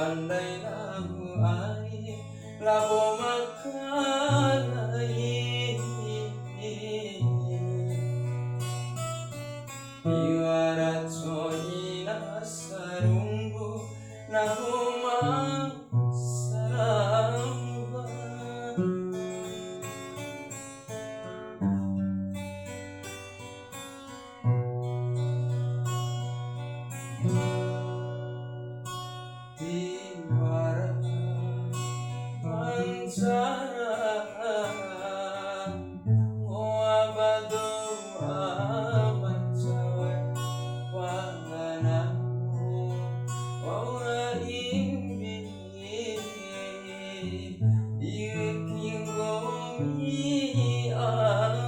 pandai lagu ai labo makanai iwara coina sarumbu nahuma saramba iwara pansara moabado amancawe wanganamu waura imbi iwe kingomi are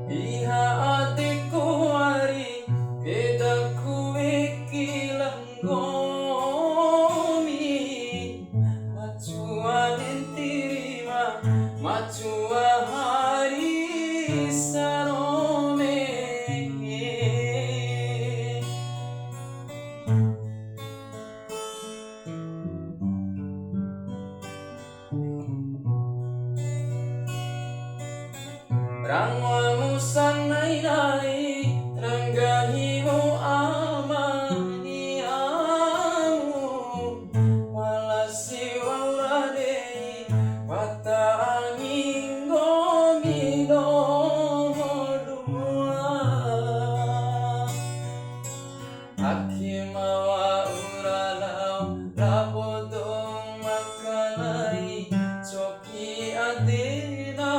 iha atiku ari bedaku ikilang gomi macua nentirima macua hari sarome rangwamu sanai nai ranggahimu amani amu malasi wauradei mata angin gomino dua akimawa uralau labodong makalai coki adina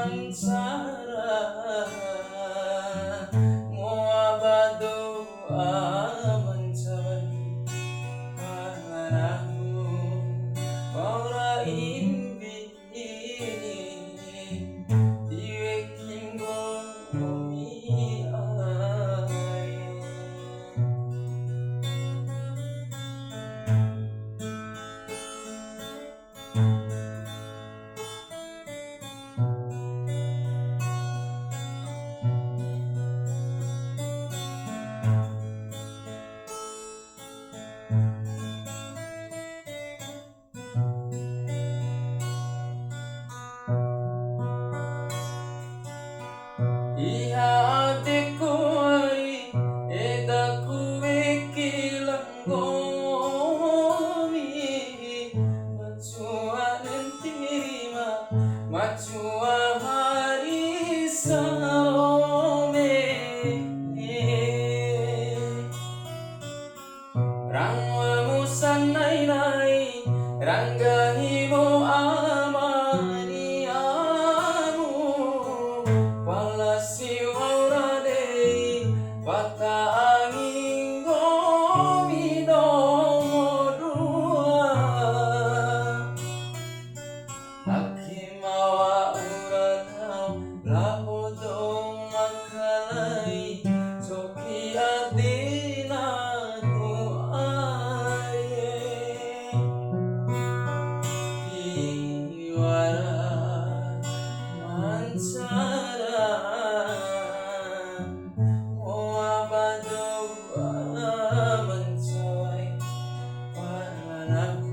mansara moabado amancai panaramu ora imbi iwe kingo mi ai iha atiku ari edaku ikilang gomi macua nentirima macua hari sarome rangwamu sanai nai ranggahimu amani amu walasi wauradei wata angin gomino dua akimawa uranau labodong makalai coki adina ku aye iwara mansara moabado amancai panaramu